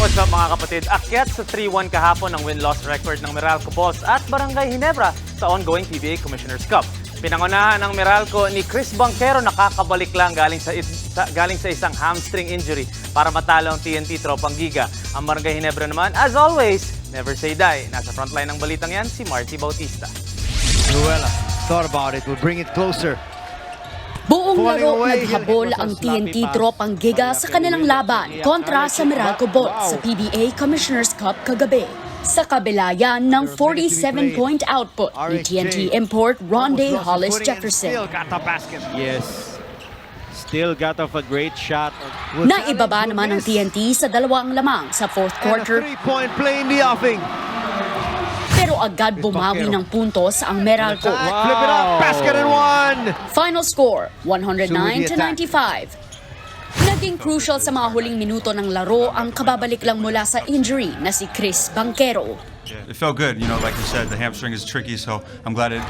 What's up mga kapatid? Akyat sa 3-1 kahapon ang win-loss record ng Meralco Boss at Barangay Ginebra sa ongoing PBA Commissioner's Cup. Pinangunahan ng Meralco ni Bancherro nakakabalik lang galing sa isang hamstring injury para matalo ang TNT Tropang Giga. Ang Barangay Ginebra naman, as always, never say die. Nasa frontline ng balitang yan, si Martie Bautista. Noela thought about it, would bring it closer. Buong laro naghabol ang TNT Tropang Giga sa kanilang laban kontra sa Meralco Boss sa PBA Commissioner's Cup kagabi. Sa kabila yan ng 47-point output ni TNT import Ronde Hollis Jefferson. Yes. Still got off a great shot. Naibaba naman ang TNT sa dalawang lamang sa fourth quarter. Three-point play in the offing. Pero agad bumawi ng puntos ang Meralco. Flip it up, basket and one! Final score, 109-95. Naging crucial sa mga huling minuto ng laro ang kababalik lang mula sa injury na si Bancherro. Yeah, it felt good. You know, like you said, the hamstring is tricky, so I'm glad it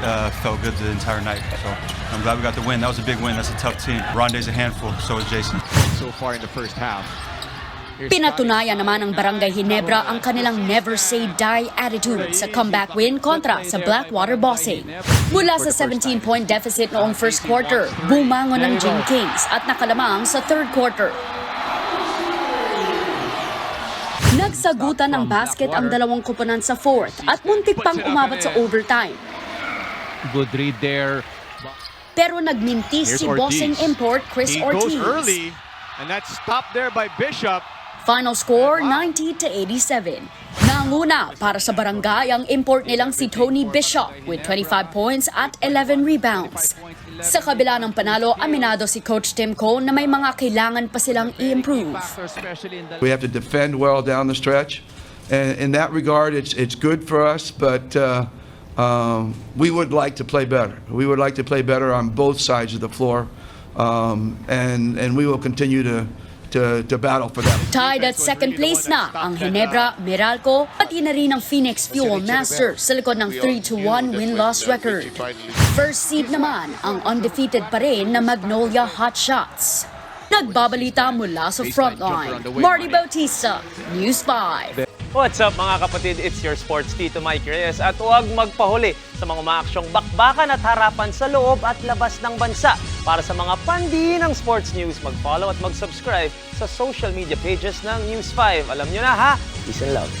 felt good the entire night. So I'm glad we got the win. That was a big win. That's a tough team. Ronde's a handful, so is Jason. So far in the first half. Pinatunayan naman ng Barangay Ginebra ang kanilang never say die attitude sa comeback win kontra sa Blackwater Bossing. Mula sa 17-point deficit noong first quarter, bumangon ang Jing Kings at nakalamang sa third quarter. Nagsagutan ng basket ang dalawang koponan sa fourth at muntik pang umabot sa overtime. Good read there. Pero nagmintis si Bossing import Chris Ortiz. He goes early, and that's stopped there by Bishop. Final score, 90-87. Nanguna para sa barangay ang import nilang si Tony Bishop with 25 points at 11 rebounds. Sa kabila ng panalo, aminado si Coach Tim Cone na may mga kailangan pa silang i-improve. We have to defend well down the stretch. And in that regard, it's good for us, but we would like to play better. We would like to play better on both sides of the floor, and we will continue to battle for that. Tied at second place na ang Ginebra, Meralco, pati na rin ang Phoenix Fuel Masters sa likod ng 3-1 win-loss record. First seed naman ang undefeated pa rin na Magnolia Hotshots. Nagbabalita mula sa Frontline, Martie Bautista, News 5. What's up mga kapatid? It's your sports Tito Mike Reyes at huwag magpahuli sa mga umaaksyong bakbakan at harapan sa loob at labas ng bansa. Para sa mga pandinang sports news, mag-follow at mag-subscribe sa social media pages ng News 5. Alam nyo na ha? Peace and love.